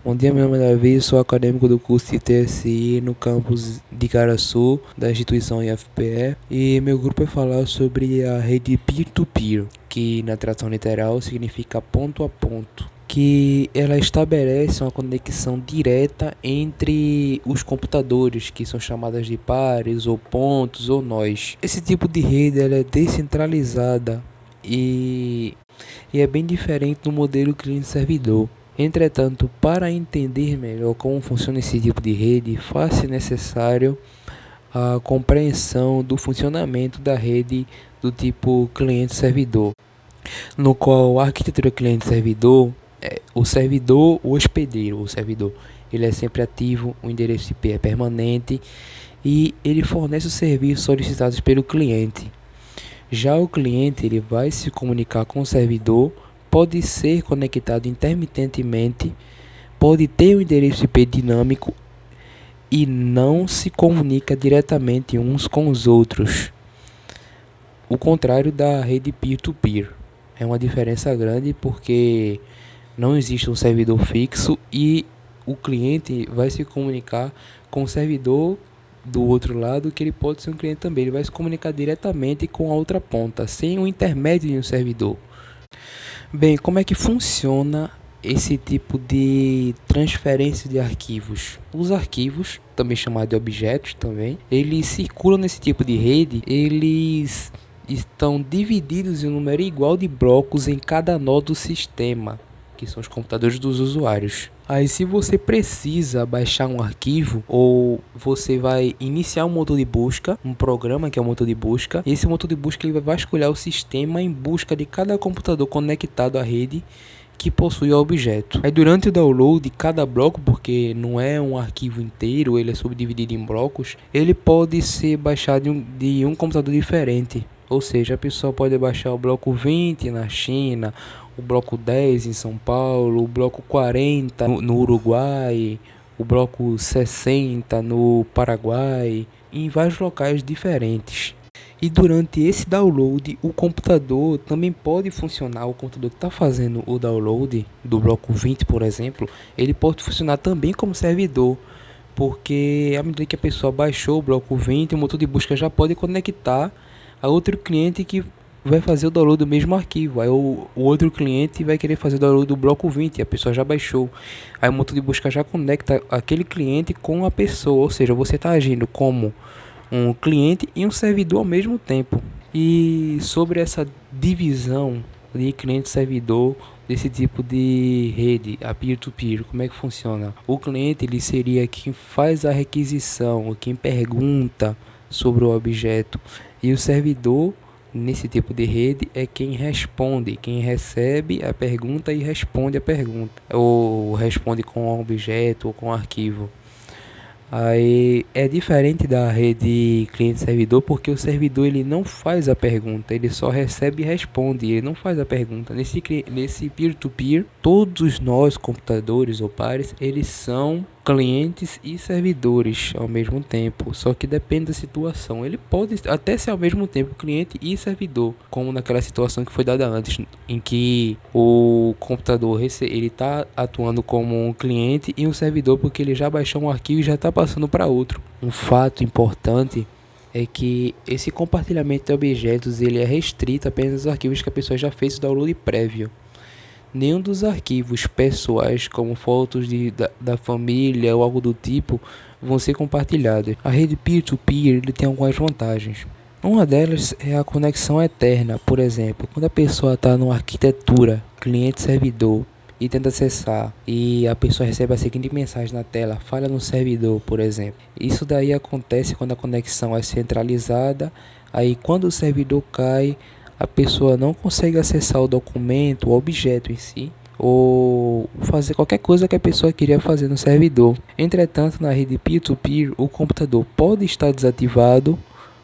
Bom dia, meu nome é Davi, sou acadêmico do curso de TSI no campus de Caraçu, da instituição IFPE, e meu grupo vai falar sobre a rede peer-to-peer, que na tradução literal significa ponto a ponto, que ela estabelece uma conexão direta entre os computadores, que são chamadas de pares, ou pontos, ou nós. Esse tipo de rede ela é descentralizada e é bem diferente do modelo cliente-servidor. Entretanto, para entender melhor como funciona esse tipo de rede, faz-se necessário a compreensão do funcionamento da rede do tipo cliente-servidor, no qual a arquitetura cliente-servidor é o hospedeiro, o servidor, ele é sempre ativo, o endereço IP é permanente e ele fornece os serviços solicitados pelo cliente. Já o cliente ele vai se comunicar com o servidor, pode ser conectado intermitentemente, pode ter um endereço IP dinâmico e não se comunica diretamente uns com os outros. O contrário da rede peer-to-peer. É uma diferença grande porque não existe um servidor fixo e o cliente vai se comunicar com o servidor do outro lado, que ele pode ser um cliente também. Ele vai se comunicar diretamente com a outra ponta, sem o intermédio de um servidor. Bem, como é que funciona esse tipo de transferência de arquivos? Os arquivos, também chamados de objetos também, eles circulam nesse tipo de rede, eles estão divididos em um número igual de blocos em cada nó do sistema, que são os computadores dos usuários. Aí se você precisa baixar um arquivo ou você vai iniciar um motor de busca, um programa que é o motor de busca, esse motor de busca ele vai vasculhar o sistema em busca de cada computador conectado à rede que possui o objeto. Aí durante o download de cada bloco, porque não é um arquivo inteiro, ele é subdividido em blocos, ele pode ser baixado de um computador diferente. Ou seja, a pessoa pode baixar o bloco 20 na China, o bloco 10 em São Paulo, o bloco 40 no Uruguai, o bloco 60 no Paraguai, em vários locais diferentes. E durante esse download, o computador também pode funcionar, o computador que está fazendo o download do bloco 20, por exemplo, ele pode funcionar também como servidor, porque à medida que a pessoa baixou o bloco 20, o motor de busca já pode conectar a outro cliente que vai fazer o download do mesmo arquivo. Aí o outro cliente vai querer fazer o download do bloco 20, a pessoa já baixou. Aí o motor de busca já conecta aquele cliente com a pessoa, ou seja, você está agindo como um cliente e um servidor ao mesmo tempo. E sobre essa divisão de cliente-servidor desse tipo de rede, a peer-to-peer, como é que funciona? O cliente ele seria quem faz a requisição, quem pergunta sobre o objeto, e o servidor nesse tipo de rede é quem responde, quem recebe a pergunta e responde a pergunta, ou responde com o objeto ou com o arquivo. Aí é diferente da rede cliente-servidor porque o servidor ele não faz a pergunta, ele só recebe e responde, ele não faz a pergunta. Nesse peer-to-peer, todos nós, computadores ou pares, eles são clientes e servidores ao mesmo tempo, só que depende da situação. Ele pode até ser ao mesmo tempo cliente e servidor, como naquela situação que foi dada antes, em que o computador ele está atuando como um cliente e um servidor porque ele já baixou um arquivo e já está passando para outro. Um fato importante é que esse compartilhamento de objetos ele é restrito apenas aos arquivos que a pessoa já fez o download prévio. Nenhum dos arquivos pessoais, como fotos da família ou algo do tipo, vão ser compartilhados. A rede peer-to-peer ele tem algumas vantagens. Uma delas é a conexão eterna. Por exemplo, quando a pessoa está numa arquitetura cliente-servidor e tenta acessar e a pessoa recebe a seguinte mensagem na tela: falha no servidor, por exemplo. Isso daí acontece quando a conexão é centralizada. Aí quando o servidor cai, a pessoa não consegue acessar o documento, o objeto em si, ou fazer qualquer coisa que a pessoa queria fazer no servidor. Entretanto, na rede peer-to-peer, o computador pode estar desativado,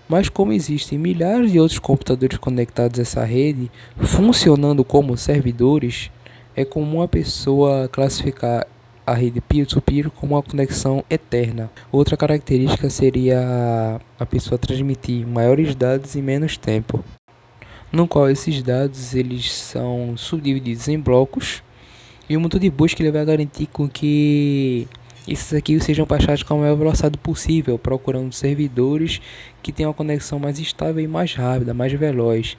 mas como existem milhares de outros computadores conectados a essa rede, funcionando como servidores, é comum a pessoa classificar a rede peer-to-peer como uma conexão eterna. Outra característica seria a pessoa transmitir maiores dados em menos tempo, no qual esses dados eles são subdivididos em blocos E o motor de busca ele vai garantir com que esses arquivos sejam baixados com a maior velocidade possível, procurando servidores que tenham uma conexão mais estável e mais rápida, mais veloz,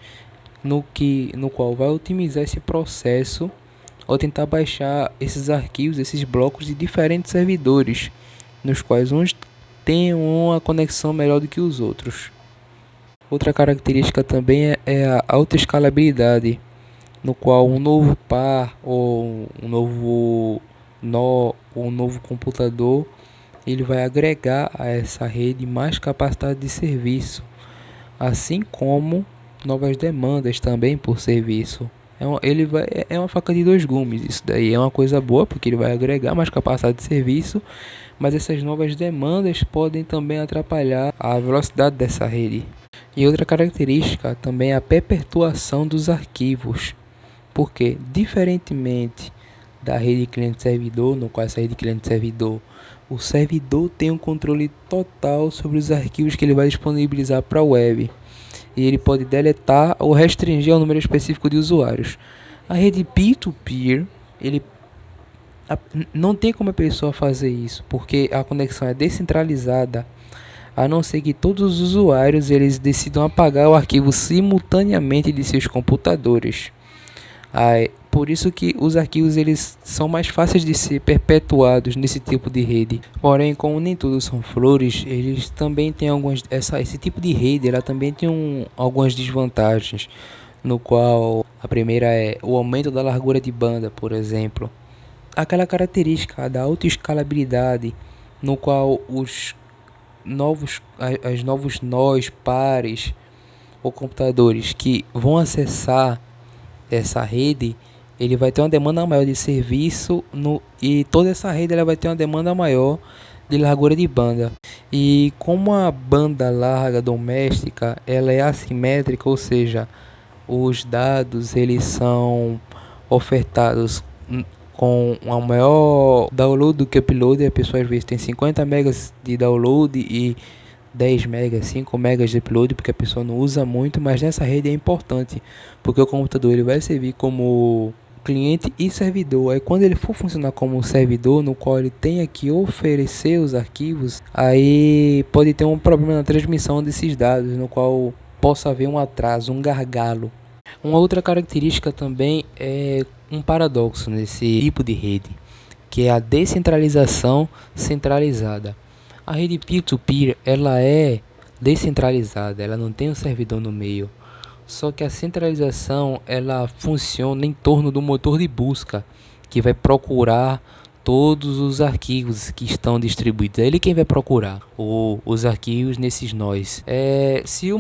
no qual vai otimizar esse processo ao tentar baixar esses arquivos, esses blocos de diferentes servidores, nos quais uns têm uma conexão melhor do que os outros. Outra característica também é a alta escalabilidade, no qual um novo par ou um novo nó ou um novo computador ele vai agregar a essa rede mais capacidade de serviço, assim como novas demandas também por serviço. É uma faca de dois gumes. Isso daí é uma coisa boa porque ele vai agregar mais capacidade de serviço, mas essas novas demandas podem também atrapalhar a velocidade dessa rede. E outra característica também é a perpetuação dos arquivos, porque diferentemente da rede cliente-servidor, no qual essa rede cliente-servidor, o servidor tem um controle total sobre os arquivos que ele vai disponibilizar para a web, e ele pode deletar ou restringir ao número específico de usuários. A rede peer-to-peer, não tem como a pessoa fazer isso, porque a conexão é descentralizada, a não ser que todos os usuários eles decidam apagar o arquivo simultaneamente de seus computadores. Por isso que os arquivos eles são mais fáceis de ser perpetuados nesse tipo de rede. Porém, como nem todos são flores, eles também têm esse tipo de rede, ela também tem algumas desvantagens, no qual a primeira é o aumento da largura de banda, por exemplo. Aquela característica da autoescalabilidade, no qual os novos nós, pares ou computadores que vão acessar essa rede, ele vai ter uma demanda maior de serviço e toda essa rede ela vai ter uma demanda maior de largura de banda. E como a banda larga doméstica ela é assimétrica, ou seja, os dados eles são ofertados com um maior download do que upload. A pessoa às vezes tem 50 megas de download e 10 megas, 5 megas de upload, porque a pessoa não usa muito, mas nessa rede é importante, porque o computador ele vai servir como cliente e servidor. Aí quando ele for funcionar como servidor, no qual ele tenha que oferecer os arquivos, aí pode ter um problema na transmissão desses dados, no qual possa haver um atraso, um gargalo. Uma outra característica também é um paradoxo nesse tipo de rede, que é a descentralização centralizada. A rede peer-to-peer ela é descentralizada, ela não tem um servidor no meio. Só que a centralização ela funciona em torno do motor de busca, que vai procurar todos os arquivos que estão distribuídos. É ele quem vai procurar os arquivos nesses nós. Se o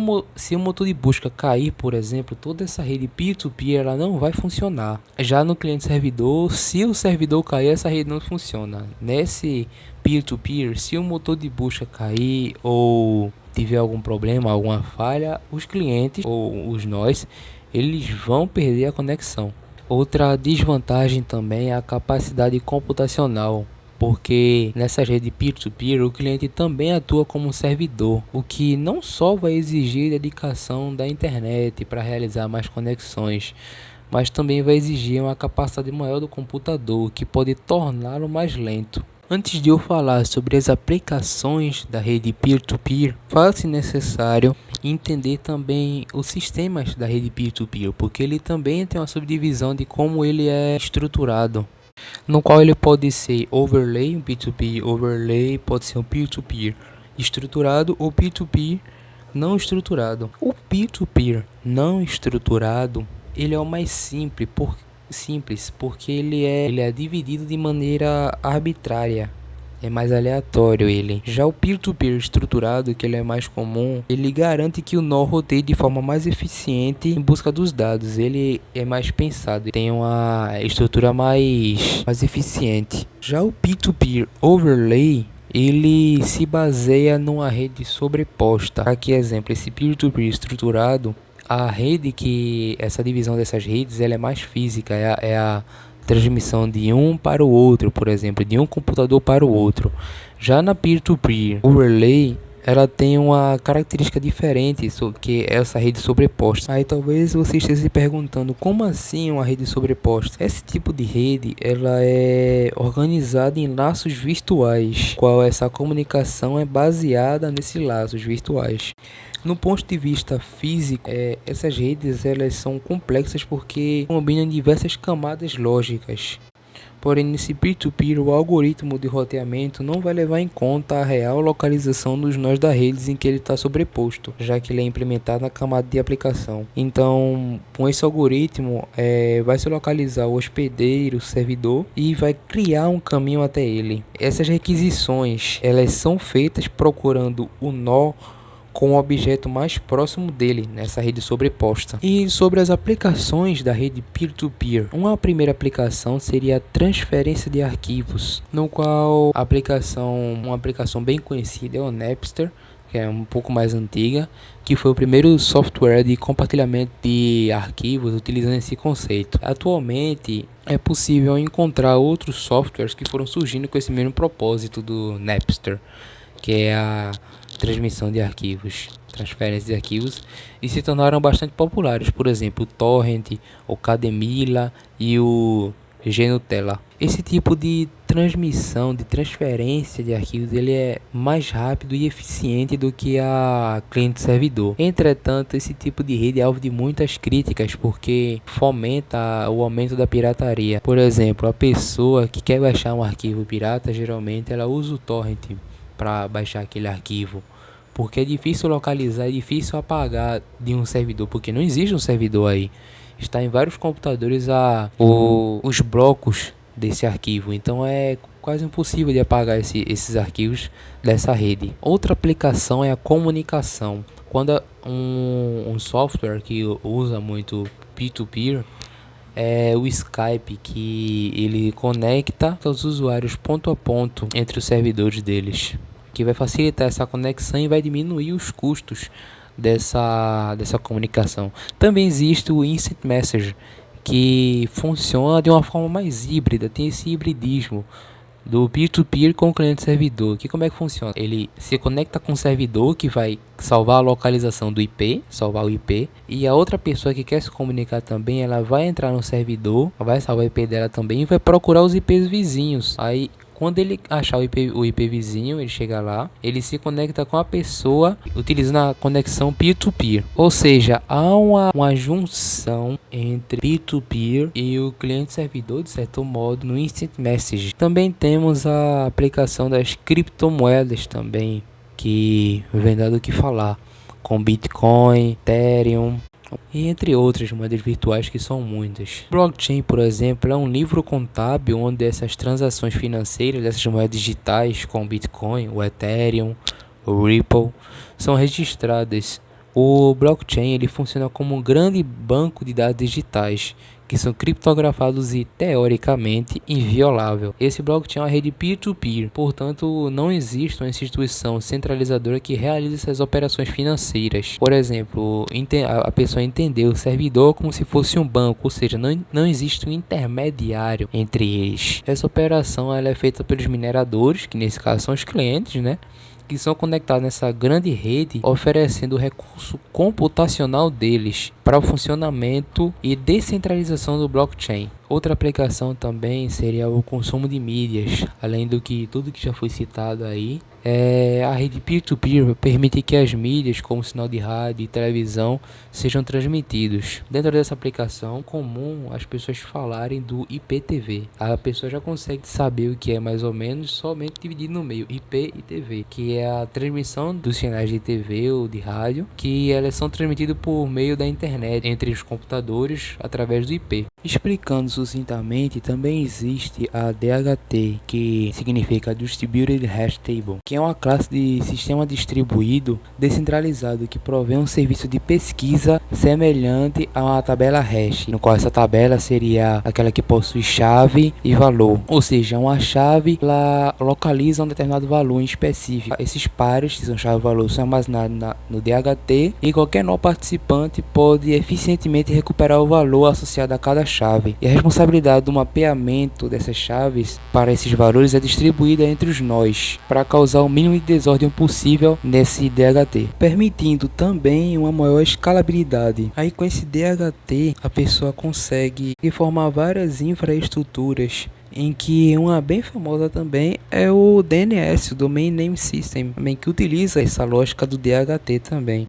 motor de busca cair, por exemplo, toda essa rede peer-to-peer ela não vai funcionar. Já no cliente-servidor, se o servidor cair, essa rede não funciona. Nesse peer-to-peer, se o motor de busca cair ou tiver algum problema, alguma falha, os clientes ou os nós, eles vão perder a conexão. Outra desvantagem também é a capacidade computacional, porque nessa rede peer-to-peer o cliente também atua como servidor, o que não só vai exigir dedicação da internet para realizar mais conexões, mas também vai exigir uma capacidade maior do computador, que pode torná-lo mais lento. Antes de eu falar sobre as aplicações da rede peer-to-peer, faz-se necessário entender também os sistemas da rede peer-to-peer, porque ele também tem uma subdivisão de como ele é estruturado, no qual ele pode ser overlay, um P2P overlay, pode ser um peer-to-peer estruturado ou peer-to-peer não estruturado. O peer-to-peer não estruturado, ele é o mais simples, porque ele é dividido de maneira arbitrária, é mais aleatório ele. Já o peer-to-peer estruturado, que ele é mais comum, ele garante que o nó roteie de forma mais eficiente em busca dos dados. Ele é mais pensado, tem uma estrutura mais eficiente. Já o peer-to-peer overlay, ele se baseia numa rede sobreposta. Aqui exemplo, esse peer-to-peer estruturado, a rede essa divisão dessas redes ela é mais física, é a transmissão de um para o outro, por exemplo, de um computador para o outro. Já na peer-to-peer overlay, ela tem uma característica diferente, que é essa rede sobreposta. Aí talvez você esteja se perguntando, como assim uma rede sobreposta? Esse tipo de rede, ela é organizada em laços virtuais, qual essa comunicação é baseada nesses laços virtuais. No ponto de vista físico, essas redes elas são complexas porque combinam diversas camadas lógicas. Porém, nesse peer-to-peer, o algoritmo de roteamento não vai levar em conta a real localização dos nós da rede em que ele está sobreposto, já que ele é implementado na camada de aplicação. Então, com esse algoritmo, vai se localizar o hospedeiro, o servidor, e vai criar um caminho até ele. Essas requisições, elas são feitas procurando o nó com o objeto mais próximo dele nessa rede sobreposta. E sobre as aplicações da rede peer-to-peer, uma primeira aplicação seria a transferência de arquivos, no qual uma aplicação bem conhecida é o Napster, que é um pouco mais antiga, que foi o primeiro software de compartilhamento de arquivos utilizando esse conceito. Atualmente é possível encontrar outros softwares que foram surgindo com esse mesmo propósito do Napster, que é a transmissão de arquivos, transferência de arquivos, e se tornaram bastante populares, por exemplo, o Torrent, o Cademila e o Gnutella. Esse tipo de transmissão, de transferência de arquivos, ele é mais rápido e eficiente do que a cliente-servidor. Entretanto, esse tipo de rede é alvo de muitas críticas porque fomenta o aumento da pirataria. Por exemplo, a pessoa que quer baixar um arquivo pirata, geralmente ela usa o Torrent para baixar aquele arquivo, porque é difícil localizar, é difícil apagar de um servidor, porque não existe um servidor aí, está em vários computadores os blocos desse arquivo, então é quase impossível de apagar esses arquivos dessa rede. Outra aplicação é a comunicação. Quando um software que usa muito peer-to-peer é o Skype, que ele conecta os usuários ponto a ponto entre os servidores deles, que vai facilitar essa conexão e vai diminuir os custos dessa comunicação. Também existe o Instant Message, que funciona de uma forma mais híbrida, tem esse hibridismo do peer-to-peer com o cliente-servidor. Que como é que funciona? Ele se conecta com o servidor que vai salvar a localização do IP, salvar o IP, e a outra pessoa que quer se comunicar também, ela vai entrar no servidor, vai salvar o IP dela também e vai procurar os IPs vizinhos. Aí quando ele achar o IP vizinho, ele chega lá, ele se conecta com a pessoa utilizando a conexão peer-to-peer. Ou seja, há uma junção entre peer-to-peer e o cliente-servidor, de certo modo, no Instant Message. Também temos a aplicação das criptomoedas também, que vem dado o que falar, com Bitcoin, Ethereum e entre outras moedas virtuais, que são muitas. Blockchain, por exemplo, é um livro contábil onde essas transações financeiras dessas moedas digitais, como Bitcoin, o Ethereum, o Ripple, são registradas. O blockchain ele funciona como um grande banco de dados digitais que são criptografados e teoricamente inviolável. Esse blockchain é uma rede peer-to-peer, portanto não existe uma instituição centralizadora que realize essas operações financeiras. Por exemplo, a pessoa entendeu o servidor como se fosse um banco, ou seja, não existe um intermediário entre eles. Essa operação ela é feita pelos mineradores, que nesse caso são os clientes, né? Que são conectados nessa grande rede, oferecendo o recurso computacional deles para o funcionamento e descentralização do blockchain. Outra aplicação também seria o consumo de mídias, além do que tudo que já foi citado aí. A rede peer-to-peer permite que as mídias, como sinal de rádio e televisão, sejam transmitidos. Dentro dessa aplicação, comum as pessoas falarem do IPTV. A pessoa já consegue saber o que é mais ou menos, somente dividido no meio, IP e TV, que é a transmissão dos sinais de TV ou de rádio, que elas são transmitidas por meio da internet, entre os computadores, através do IP. Explicando sucintamente, também existe a DHT, que significa Distributed Hash Table, que é uma classe de sistema distribuído descentralizado que provê um serviço de pesquisa semelhante a uma tabela hash, no qual essa tabela seria aquela que possui chave e valor, ou seja, uma chave ela localiza um determinado valor em específico. Esses pares, que são chave e valor, são armazenados no DHT e qualquer nó participante pode eficientemente recuperar o valor associado a cada chave chave, e a responsabilidade do mapeamento dessas chaves para esses valores é distribuída entre os nós, para causar o mínimo de desordem possível nesse DHT, permitindo também uma maior escalabilidade. Aí com esse DHT a pessoa consegue formar várias infraestruturas, em que uma bem famosa também é o DNS, o Domain Name System, também, que utiliza essa lógica do DHT também.